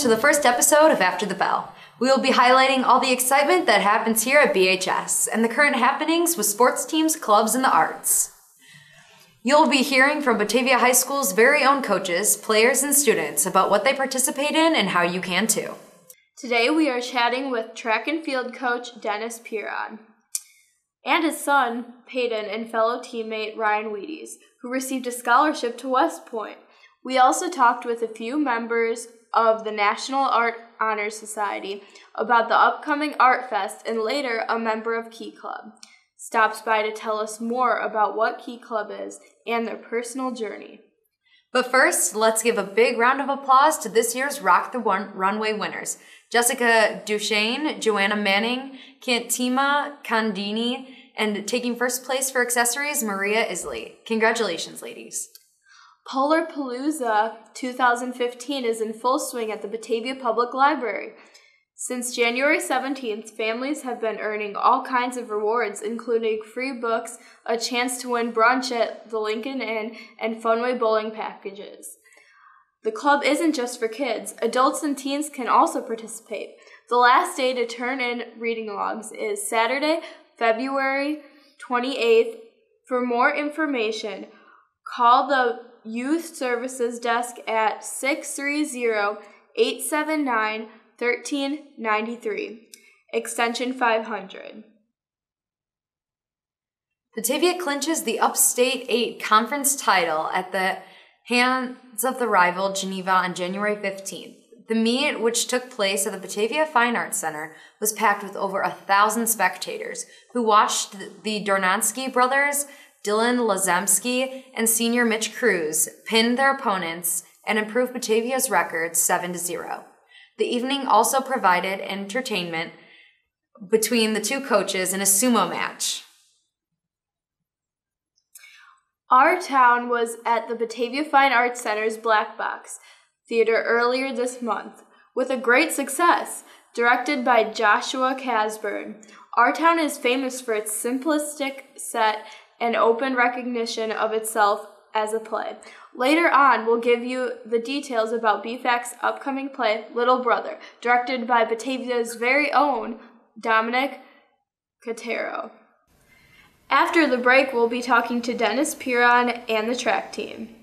to the first episode of After the Bell. We will be highlighting all the excitement that happens here at BHS and the current happenings with sports teams, clubs, and the arts. You'll be hearing from Batavia High School's very own coaches, players, and students about what they participate in and how you can too. Today we are chatting with track and field coach Dennis Piron and his son, Peyton, and fellow teammate Ryan Wieties, who received a scholarship to West Point. We also talked with a few members of the National Art Honor Society about the upcoming Art Fest, and later a member of Key Club stops by to tell us more about what Key Club is and their personal journey. But first, let's give a big round of applause to this year's Rock the Runway winners: Jessica Duchesne, Joanna Manning, Kantima Kandini, and taking first place for accessories, Maria Isley. Congratulations, ladies. Polar Palooza 2015 is in full swing at the Batavia Public Library. Since January 17th, families have been earning all kinds of rewards, including free books, a chance to win brunch at the Lincoln Inn, and Funway bowling packages. The club isn't just for kids. Adults and teens can also participate. The last day to turn in reading logs is Saturday, February 28th. For more information, call the Youth Services Desk at 630-879-1393, extension 500. Batavia clinches the Upstate 8 conference title at the hands of the rival Geneva on January 15th. The meet, which took place at the Batavia Fine Arts Center, was packed with over 1,000 spectators who watched the Dornansky brothers, Dylan Lazemski, and senior Mitch Cruz pin their opponents and improve Batavia's record 7-0. The evening also provided entertainment between the two coaches in a sumo match. Our town was at the Batavia Fine Arts Center's Black Box Theater earlier this month with a great success. Directed by Joshua Casburn, Our Town is famous for its simplistic set and open recognition of itself as a play. Later on, we'll give you the details about BFAC's upcoming play, Little Brother, directed by Batavia's very own Dominic Catero. After the break, we'll be talking to Dennis Piron and the track team.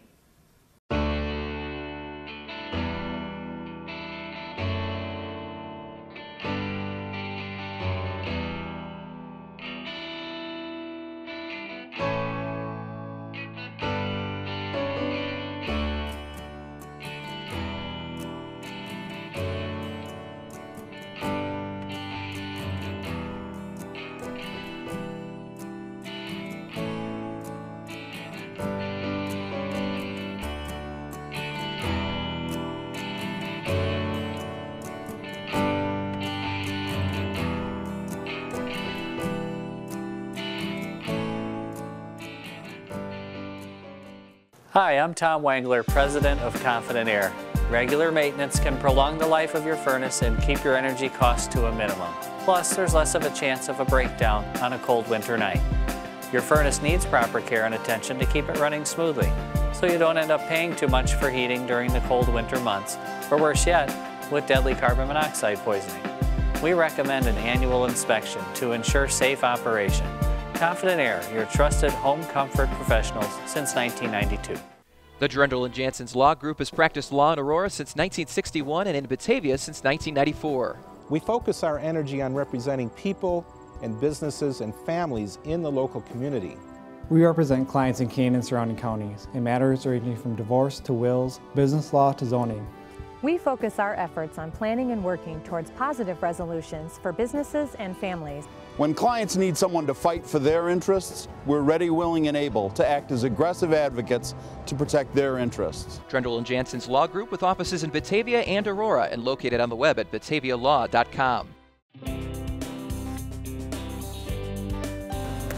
Hi, I'm Tom Wangler, President of Confident Air. Regular maintenance can prolong the life of your furnace and keep your energy costs to a minimum. Plus, there's less of a chance of a breakdown on a cold winter night. Your furnace needs proper care and attention to keep it running smoothly, so you don't end up paying too much for heating during the cold winter months, or worse yet, with deadly carbon monoxide poisoning. We recommend an annual inspection to ensure safe operation. Confident Air, your trusted home comfort professionals since 1992. The Drendel & Jansen's Law Group has practiced law in Aurora since 1961 and in Batavia since 1994. We focus our energy on representing people and businesses and families in the local community. We represent clients in Kane and surrounding counties in matters ranging from divorce to wills, business law to zoning. We focus our efforts on planning and working towards positive resolutions for businesses and families. When clients need someone to fight for their interests, we're ready, willing, and able to act as aggressive advocates to protect their interests. Drendel & Jansen's Law Group with offices in Batavia and Aurora and located on the web at batavialaw.com.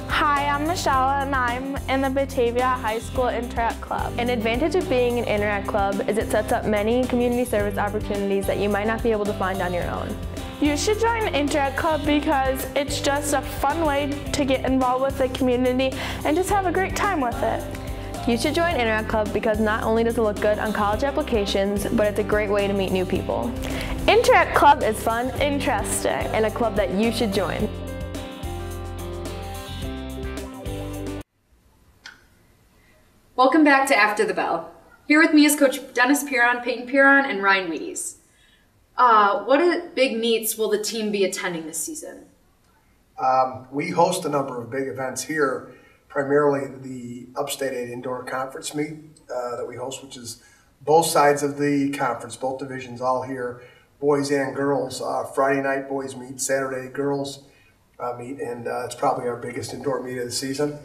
Hi, I'm Michelle and I'm in the Batavia High School Interact Club. An advantage of being an Interact Club is it sets up many community service opportunities that you might not be able to find on your own. You should join the Interact Club because it's just a fun way to get involved with the community and just have a great time with it. You should join Interact Club because not only does it look good on college applications, but it's a great way to meet new people. Interact Club is fun, interesting, and a club that you should join. Welcome back to After the Bell. Here with me is Coach Dennis Piron, Peyton Piron, and Ryan Wieties. What big meets will the team be attending this season? We host a number of big events here, primarily the Upstate 8 Indoor Conference meet that we host, which is both sides of the conference, both divisions all here, boys and girls. Friday night boys meet, Saturday girls meet, and it's probably our biggest indoor meet of the season.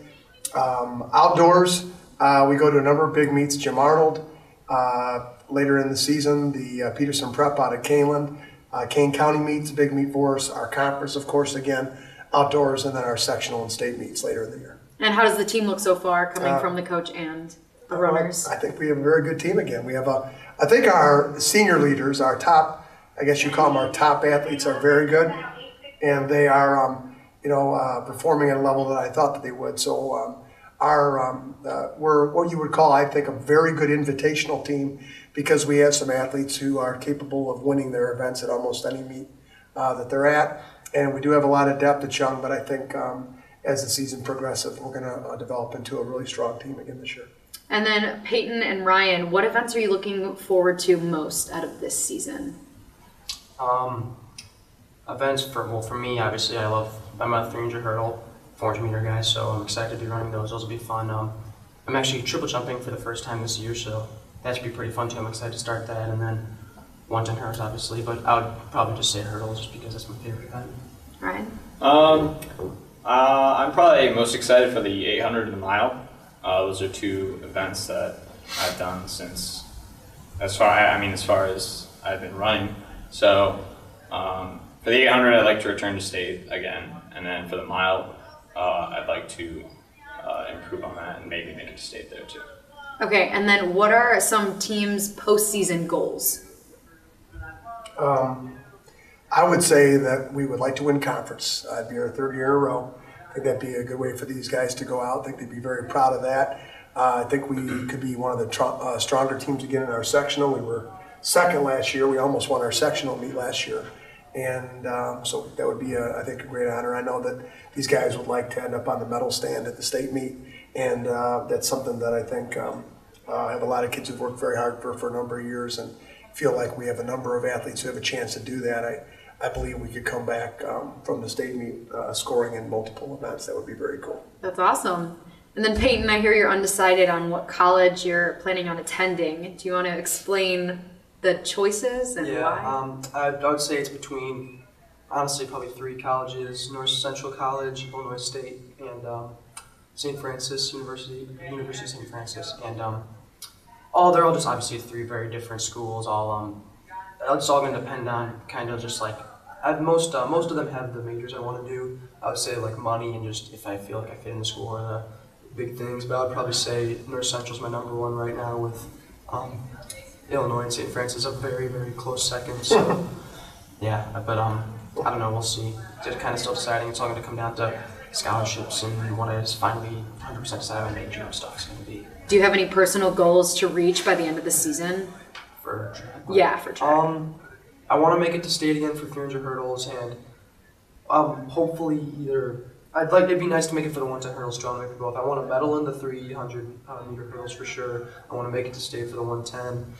Outdoors, we go to a number of big meets. Jim Arnold, later in the season, the Peterson Prep out of Caneland. Kane County meets, a big meet for us. Our conference, of course, again, outdoors, and then our sectional and state meets later in the year. And how does the team look so far, coming from the coach and the runners? I think we have a very good team again. We have I think our senior leaders, our top, I guess you call them our top athletes, are very good, and they are, performing at a level that I thought that they would. So we're what you would call, I think, a very good invitational team, because we have some athletes who are capable of winning their events at almost any meet that they're at. And we do have a lot of depth at Young, but I think as the season progresses, we're going to develop into a really strong team again this year. And then Peyton and Ryan, what events are you looking forward to most out of this season? Events for me, obviously, I'm a 300 hurdle, 400 meter guy, so I'm excited to be running those. Those will be fun. I'm actually triple jumping for the first time this year, so that should be pretty fun too. I'm excited to start that, and then 110 hurdles, obviously, but I would probably just say hurdles just because that's my favorite event. Ryan? I'm probably most excited for the 800 and the mile. Those are two events that I've done since, as far as I've been running. So for the 800, I'd like to return to state again, and then for the mile, I'd like to improve on that and maybe make it to state there too. Okay, and then what are some teams' postseason goals? I would say that we would like to win conference. It'd be our third year in a row. I think that'd be a good way for these guys to go out. I think they'd be very proud of that. I think we could be one of the stronger teams again in our sectional. We were second last year. We almost won our sectional meet last year. And so that would be, I think, a great honor. I know that these guys would like to end up on the medal stand at the state meet. And that's something that I think I have a lot of kids who've worked very hard for a number of years, and feel like we have a number of athletes who have a chance to do that. I believe we could come back from the state meet scoring in multiple events. That would be very cool. That's awesome. And then Peyton, I hear you're undecided on what college you're planning on attending. Do you want to explain the choices and why? I would say it's between, honestly, probably 3 colleges: North Central College, Illinois State, and St. Francis University of St. Francis. And they're all just obviously 3 very different schools. It's all going to depend on kind of just like, most of them have the majors I want to do. I would say like money and just if I feel like I fit in the school or the big things, but I would probably say North Central is my #1 right now, with Illinois and St. Francis a very, very close second. So yeah, but I don't know, we'll see. Just kind of still deciding. It's all going to come down to scholarships and what I just finally 100% decide my major and stuff is going to be. Do you have any personal goals to reach by the end of the season? For track? Yeah, for track. I want to make it to state again for 300 hurdles, and hopefully it'd be nice to make it for the 110 hurdles, strong make both. I want to medal in the 300 meter hurdles for sure. I want to make it to state for the 110.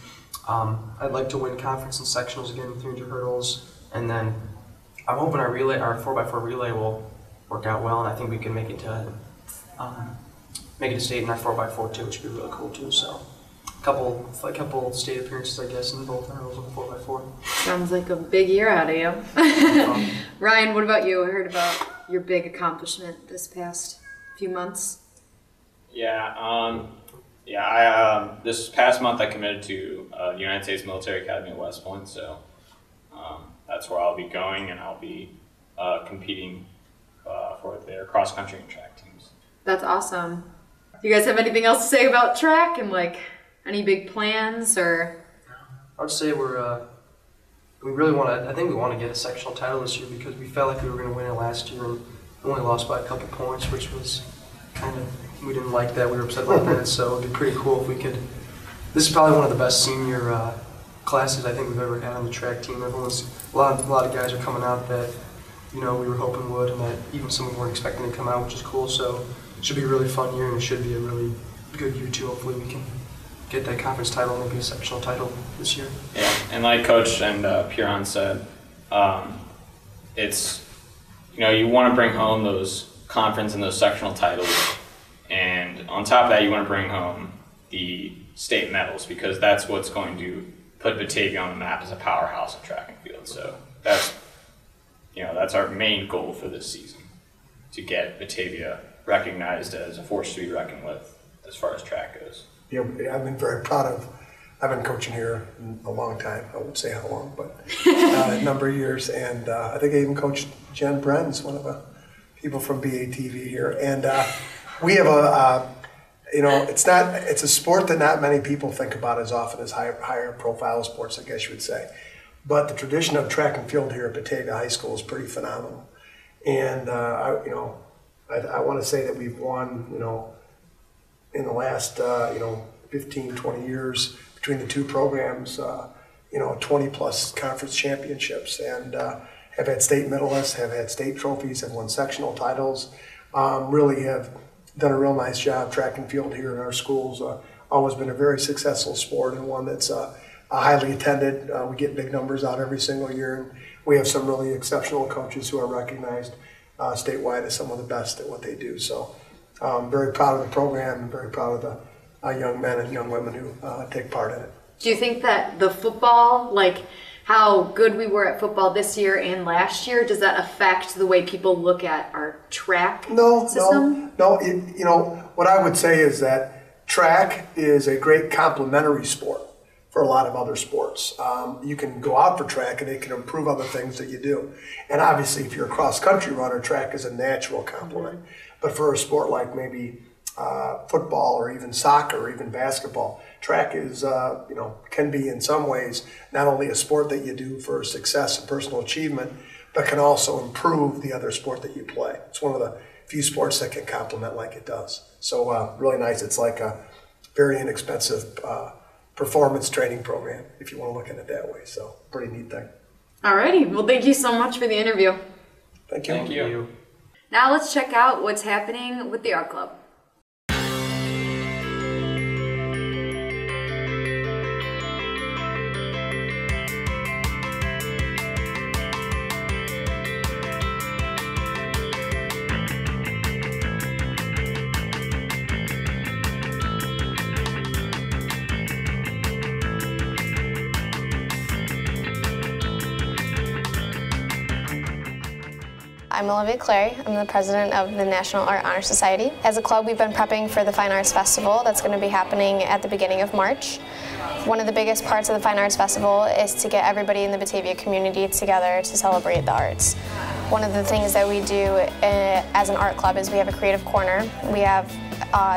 I'd like to win conference and sectionals again with 300 hurdles, and then I'm hoping our 4x4 relay will work out well, and I think we can make it to state in our 4x4 too, which would be really cool too. So a couple state appearances, I guess, in both hurdles and 4x4. Sounds like a big year out of you. Ryan, what about you? I heard about your big accomplishment this past few months. This past month I committed to the United States Military Academy at West Point, so that's where I'll be going, and I'll be competing for their cross country and track teams. That's awesome. Do you guys have anything else to say about track and like any big plans or? I would say we really want to. I think we want to get a sectional title this year because we felt like we were going to win it last year and only lost by a couple points, which was we didn't like that. We were upset about that. So it'd be pretty cool if we could. This is probably one of the best senior classes I think we've ever had on the track team. Everyone's a lot of guys are coming out that we were hoping would, and that even some weren't expecting to come out, which is cool. So it should be a really fun year, and it should be a really good year too. Hopefully we can get that conference title, maybe a sectional title this year. Yeah, and like Coach and Piron said, it's you want to bring home those conference and those sectional titles, and on top of that, you want to bring home the state medals, because that's what's going to put Batavia on the map as a powerhouse in track and field. So that's our main goal for this season, to get Batavia recognized as a force to be reckoned with as far as track goes. I've been very proud of. I've been coaching here a long time. I won't say how long, but a number of years. And I think I even coached Jen Bren's, one of the people from BATV here. And we have it's a sport that not many people think about as often as higher profile sports, I guess you would say. But the tradition of track and field here at Batavia High School is pretty phenomenal. And I want to say that we've won, in the last 15, 20 years between the two programs, 20 plus conference championships, and have had state medalists, have had state trophies, have won sectional titles, really have done a real nice job track and field here in our schools. Always been a very successful sport, and one that's highly attended. We get big numbers out every single year, and we have some really exceptional coaches who are recognized statewide as some of the best at what they do. So I'm very proud of the program and very proud of the young men and young women who take part in it. Do you think that the football, like how good we were at football this year and last year, does that affect the way people look at our track system? No. What I would say is that track is a great complementary sport for a lot of other sports. You can go out for track and it can improve other things that you do. And obviously if you're a cross-country runner, track is a natural complement. But for a sport like maybe football or even soccer or even basketball, track is, can be in some ways not only a sport that you do for success and personal achievement, but can also improve the other sport that you play. It's one of the few sports that can complement like it does. So really nice. It's like a very inexpensive performance training program, if you want to look at it that way. So pretty neat thing. Alrighty, well thank you so much for the interview. Thank you. Thank you. Now let's check out what's happening with the art club. I'm Olivia Clary. I'm the president of the National Art Honor Society. As a club, we've been prepping for the Fine Arts Festival that's going to be happening at the beginning of March. One of the biggest parts of the Fine Arts Festival is to get everybody in the Batavia community together to celebrate the arts. One of the things that we do as an art club is we have a creative corner. We have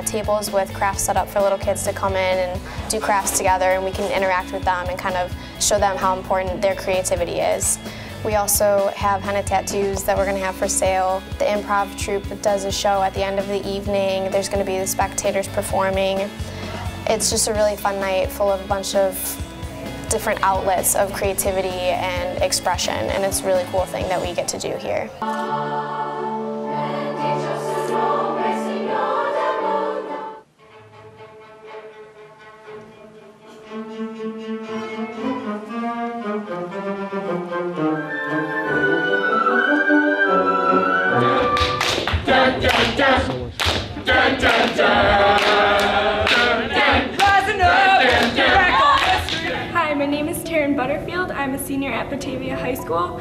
tables with crafts set up for little kids to come in and do crafts together, and we can interact with them and kind of show them how important their creativity is. We also have henna tattoos that we're going to have for sale. The improv troupe does a show at the end of the evening. There's going to be the spectators performing. It's just a really fun night full of a bunch of different outlets of creativity and expression, and it's a really cool thing that we get to do here. Hi, my name is Butterfield. I'm a senior at Batavia High School.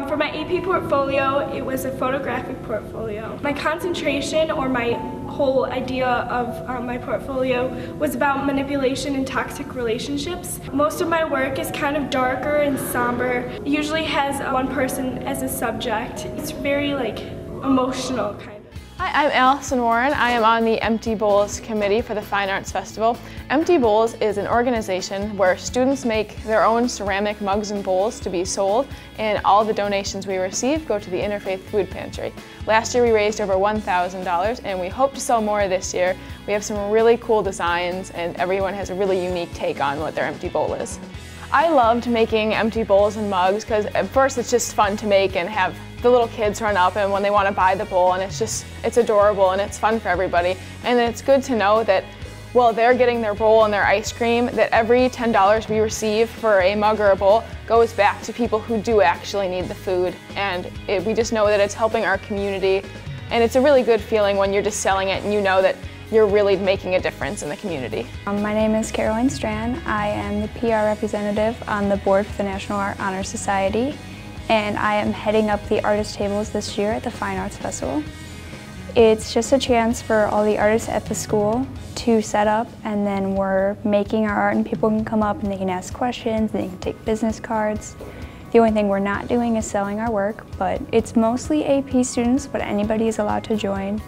For my AP portfolio, it was a photographic portfolio. My concentration, or my whole idea of my portfolio, was about manipulation and toxic relationships. Most of my work is kind of darker and somber. It usually has one person as a subject. It's very emotional kind of. Hi, I'm Allison Warren. I am on the Empty Bowls Committee for the Fine Arts Festival. Empty Bowls is an organization where students make their own ceramic mugs and bowls to be sold, and all the donations we receive go to the Interfaith Food Pantry. Last year we raised over $1,000, and we hope to sell more this year. We have some really cool designs, and everyone has a really unique take on what their empty bowl is. I loved making empty bowls and mugs because at first it's just fun to make and have the little kids run up and when they want to buy the bowl, and it's adorable and it's fun for everybody. And then it's good to know that while they're getting their bowl and their ice cream, that every $10 we receive for a mug or a bowl goes back to people who do actually need the food. And we just know that it's helping our community, and it's a really good feeling when you're just selling it and you know that you're really making a difference in the community. My name is Caroline Strand. I am the PR representative on the board for the National Art Honor Society, and I am heading up the artist tables this year at the Fine Arts Festival. It's just a chance for all the artists at the school to set up, and then we're making our art and people can come up and they can ask questions, and they can take business cards. The only thing we're not doing is selling our work, but it's mostly AP students, but anybody is allowed to join.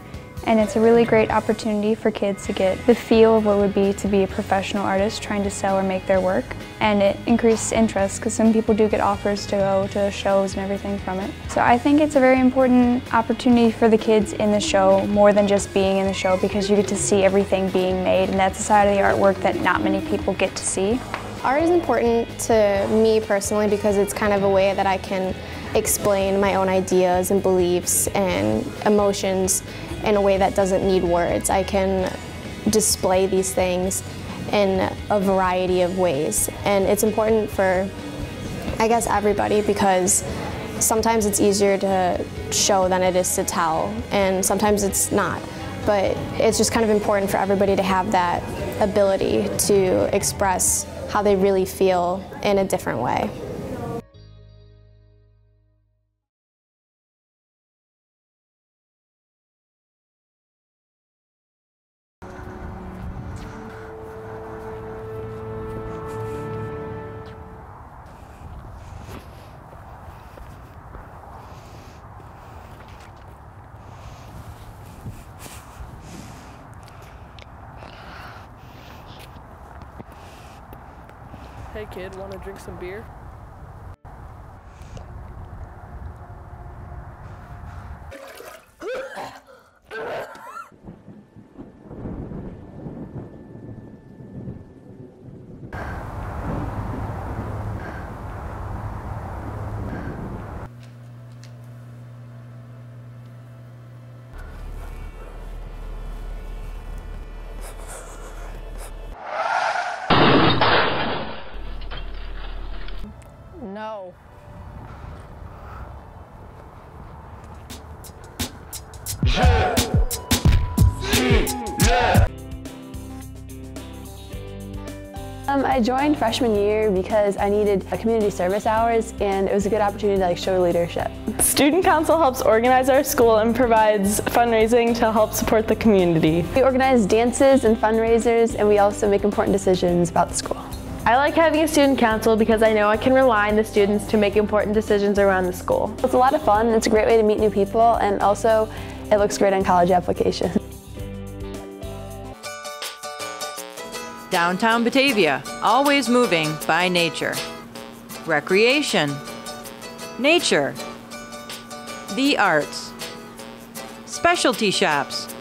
And it's a really great opportunity for kids to get the feel of what it would be to be a professional artist trying to sell or make their work. And it increases interest because some people do get offers to go to shows and everything from it. So I think it's a very important opportunity for the kids in the show, more than just being in the show, because you get to see everything being made, and that's a side of the artwork that not many people get to see. Art is important to me personally because it's kind of a way that I can explain my own ideas and beliefs and emotions in a way that doesn't need words. I can display these things in a variety of ways, and it's important for, I guess, everybody, because sometimes it's easier to show than it is to tell, and sometimes it's not. But it's just kind of important for everybody to have that ability to express how they really feel in a different way. Hey kid, want to drink some beer? No. I joined freshman year because I needed community service hours, and it was a good opportunity to show leadership. Student Council helps organize our school and provides fundraising to help support the community. We organize dances and fundraisers, and we also make important decisions about the school. I like having a student council because I know I can rely on the students to make important decisions around the school. It's a lot of fun. It's a great way to meet new people, and also it looks great on college applications. Downtown Batavia, always moving by nature. Recreation, nature, the arts, specialty shops,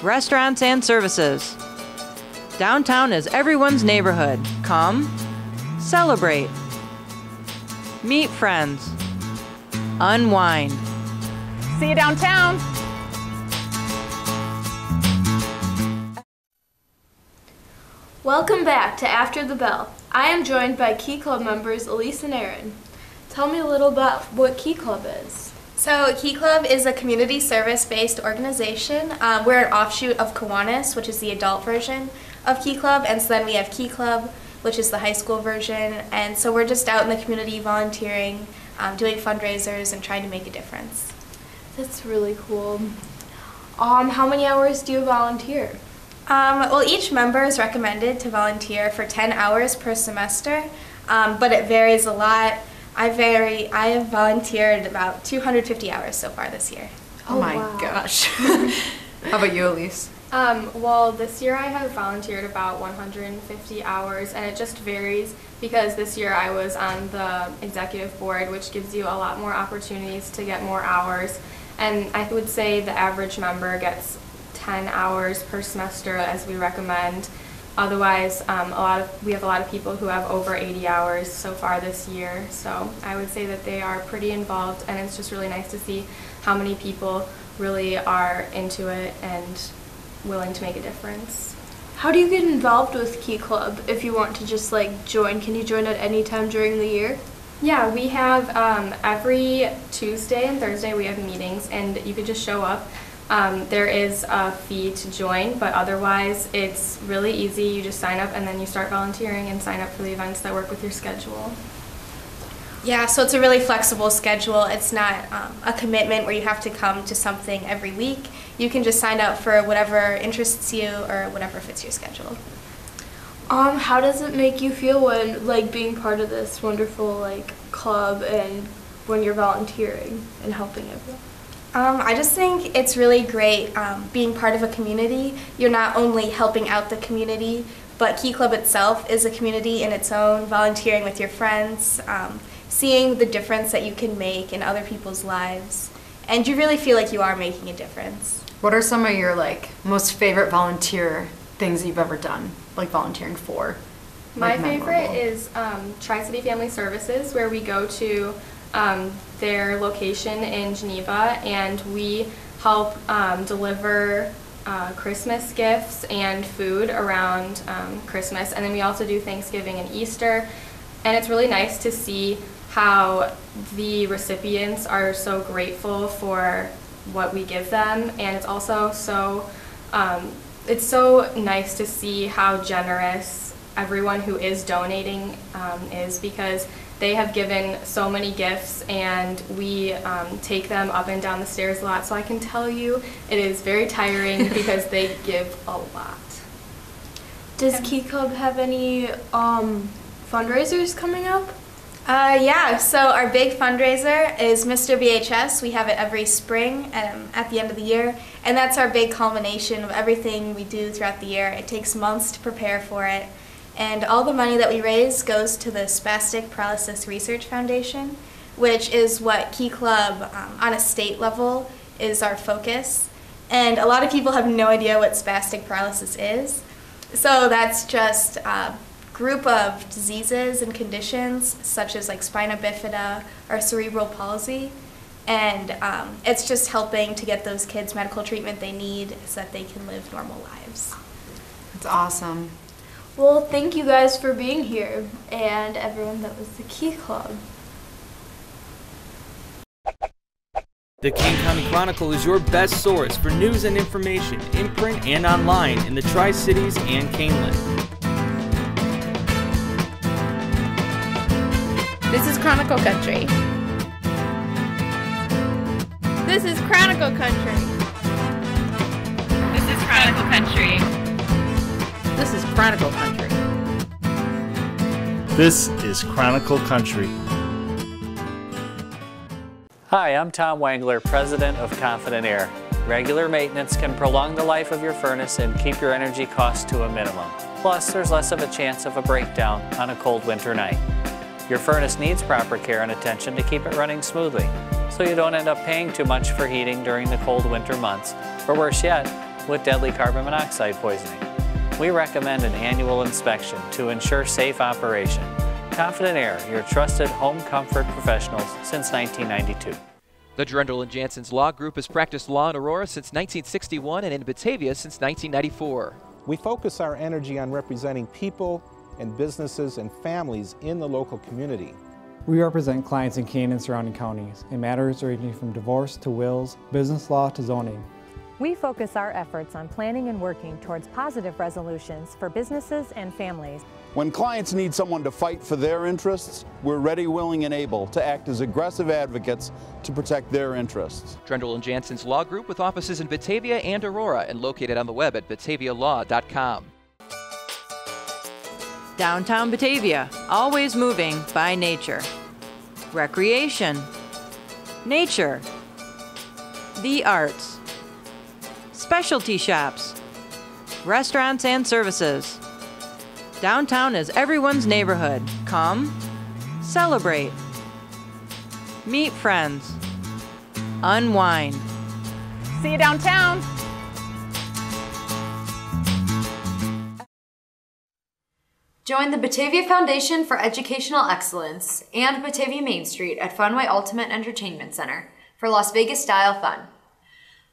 restaurants and services. Downtown is everyone's neighborhood. Come, celebrate, meet friends, unwind. See you downtown. Welcome back to After the Bell. I am joined by Key Club members Elyse and Erin. Tell me a little about what Key Club is. So Key Club is a community service-based organization. We're an offshoot of Kiwanis, which is the adult version of Key Club, and so then we have Key Club, which is the high school version, and so we're just out in the community volunteering, doing fundraisers and trying to make a difference. That's really cool. How many hours do you volunteer? Well, each member is recommended to volunteer for 10 hours per semester, but it varies a lot. I have volunteered about 250 hours so far this year. Oh my gosh. How about you, Elyse? Well, this year I have volunteered about 150 hours, and it just varies because this year I was on the executive board, which gives you a lot more opportunities to get more hours. And I would say the average member gets 10 hours per semester as we recommend. Otherwise, we have a lot of people who have over 80 hours so far this year. So I would say that they are pretty involved, and it's just really nice to see how many people really are into it and willing to make a difference. How do you get involved with Key Club if you want to just like join? Can you join at any time during the year? Yeah, we have every Tuesday and Thursday we have meetings, and you could just show up. There is a fee to join, but otherwise it's really easy. You just sign up and then you start volunteering and sign up for the events that work with your schedule. Yeah, so it's a really flexible schedule. It's not a commitment where you have to come to something every week. You can just sign up for whatever interests you or whatever fits your schedule. How does it make you feel when like being part of this wonderful like club and when you're volunteering and helping everyone? I just think it's really great being part of a community. You're not only helping out the community, but Key Club itself is a community in its own, volunteering with your friends, seeing the difference that you can make in other people's lives, and you really feel like you are making a difference. What are some of your like most favorite volunteer things that you've ever done, like volunteering for? My favorite is Tri-City Family Services, where we go to their location in Geneva, and we help deliver Christmas gifts and food around Christmas, and then we also do Thanksgiving and Easter, and it's really nice to see how the recipients are so grateful for what we give them, and it's also it's so nice to see how generous everyone who is donating is, because they have given so many gifts, and we take them up and down the stairs a lot, so I can tell you it is very tiring because they give a lot. Does Key Club have any fundraisers coming up? Yeah, so our big fundraiser is Mr. BHS. We have it every spring at the end of the year, and that's our big culmination of everything we do throughout the year. It takes months to prepare for it, and all the money that we raise goes to the Spastic Paralysis Research Foundation, which is what Key Club on a state level is our focus. And a lot of people have no idea what spastic paralysis is. So that's just group of diseases and conditions such as like spina bifida or cerebral palsy, and it's just helping to get those kids medical treatment they need so that they can live normal lives. That's awesome. Well, thank you guys for being here, and everyone that was the Key Club. The Kane County Chronicle is your best source for news and information in print and online in the Tri-Cities and Caneland. This is Chronicle Country. This is Chronicle Country. This is Chronicle Country. This is Chronicle Country. This is Chronicle Country. Hi, I'm Tom Wangler, President of Confident Air. Regular maintenance can prolong the life of your furnace and keep your energy costs to a minimum. Plus, there's less of a chance of a breakdown on a cold winter night. Your furnace needs proper care and attention to keep it running smoothly, so you don't end up paying too much for heating during the cold winter months, or worse yet, with deadly carbon monoxide poisoning. We recommend an annual inspection to ensure safe operation. Confident Air, your trusted home comfort professionals since 1992. The Drendel and Jansen's Law Group has practiced law in Aurora since 1961 and in Batavia since 1994. We focus our energy on representing people and businesses and families in the local community. We represent clients in Keene and surrounding counties in matters ranging from divorce to wills, business law to zoning. We focus our efforts on planning and working towards positive resolutions for businesses and families. When clients need someone to fight for their interests, we're ready, willing, and able to act as aggressive advocates to protect their interests. Drendel and Jansen's Law Group with offices in Batavia and Aurora and located on the web at batavialaw.com. Downtown Batavia, always moving by nature. Recreation. Nature. the arts, specialty shops, restaurants and services. Downtown is everyone's neighborhood. Come, celebrate, meet friends, unwind. See you downtown. Join the Batavia Foundation for Educational Excellence and Batavia Main Street at Funway Ultimate Entertainment Center for Las Vegas-style fun.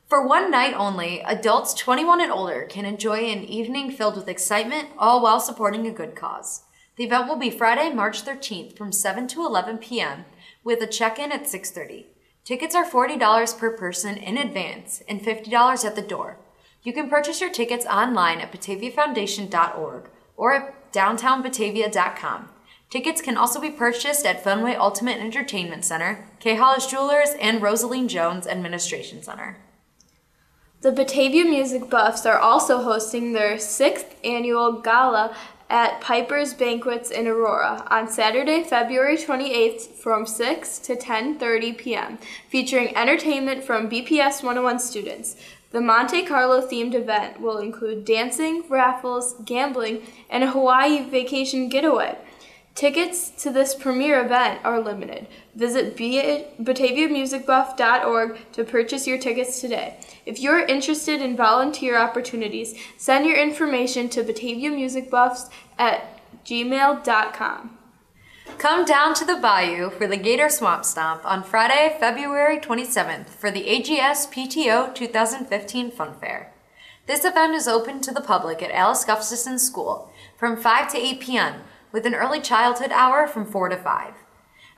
For one night only, adults 21 and older can enjoy an evening filled with excitement, all while supporting a good cause. The event will be Friday, March 13th from 7 to 11 p.m. with a check-in at 6:30. Tickets are $40 per person in advance and $50 at the door. You can purchase your tickets online at bataviafoundation.org or at downtownbatavia.com. Tickets can also be purchased at Funway Ultimate Entertainment Center, K. Hollis Jewelers, and Rosaline Jones Administration Center. The Batavia Music Buffs are also hosting their 6th annual gala at Piper's Banquets in Aurora on Saturday, February 28th from 6 to 10:30 p.m., featuring entertainment from BPS 101 students. The Monte Carlo themed event will include dancing, raffles, gambling, and a Hawaii vacation getaway. Tickets to this premier event are limited. Visit BataviaMusicBuff.org to purchase your tickets today. If you're interested in volunteer opportunities, send your information to BataviaMusicBuffs@gmail.com. Come down to the Bayou for the Gator Swamp Stomp on Friday, February 27th for the AGS PTO 2015 Fun Fair. This event is open to the public at Alice Gustafson School from 5 to 8 p.m. with an early childhood hour from 4 to 5.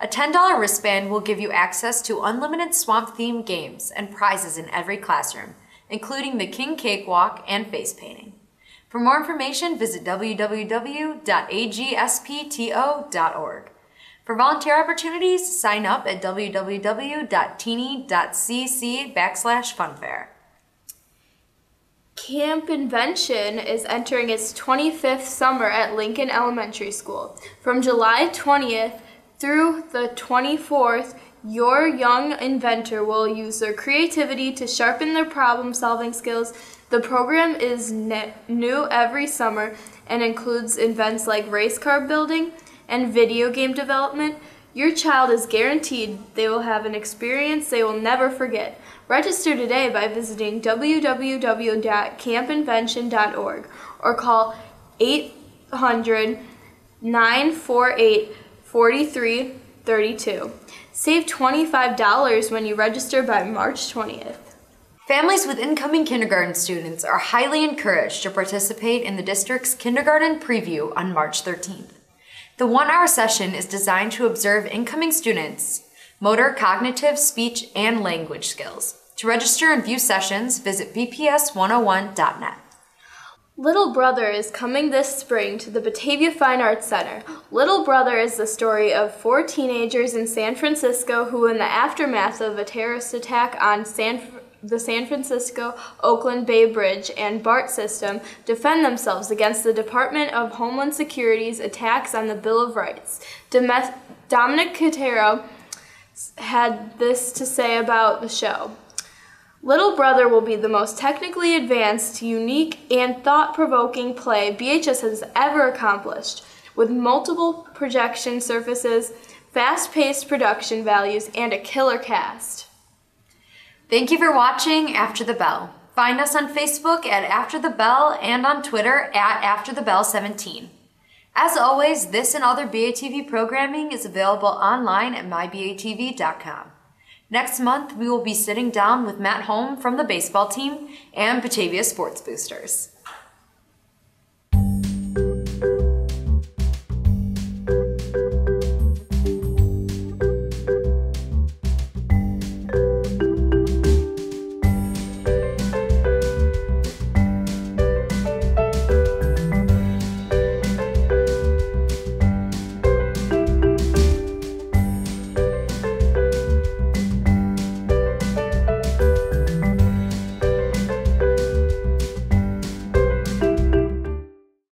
A $10 wristband will give you access to unlimited swamp-themed games and prizes in every classroom, including the King Cakewalk and face painting. For more information, visit www.agspto.org. For volunteer opportunities, sign up at www.teeny.cc/funfair. Camp Invention is entering its 25th summer at Lincoln Elementary School. From July 20th through the 24th, your young inventor will use their creativity to sharpen their problem-solving skills. The program is new every summer and includes events like race car building and video game development. Your child is guaranteed they will have an experience they will never forget. Register today by visiting www.campinvention.org or call 800-948-4332. Save $25 when you register by March 20th. Families with incoming kindergarten students are highly encouraged to participate in the district's kindergarten preview on March 13th. The 1-hour session is designed to observe incoming students' motor, cognitive, speech, and language skills. To register and view sessions, visit bps101.net. Little Brother is coming this spring to the Batavia Fine Arts Center. Little Brother is the story of 4 teenagers in San Francisco who, in the aftermath of a terrorist attack on the San Francisco-Oakland Bay Bridge and BART system, defend themselves against the Department of Homeland Security's attacks on the Bill of Rights. Dominic Cotero had this to say about the show. Little Brother will be the most technically advanced, unique, and thought-provoking play BHS has ever accomplished, with multiple projection surfaces, fast-paced production values, and a killer cast. Thank you for watching After the Bell. Find us on Facebook at After the Bell and on Twitter at AfterTheBell17. As always, this and other BATV programming is available online at mybatv.com. Next month, we will be sitting down with Matt Holm from the baseball team and Batavia Sports Boosters.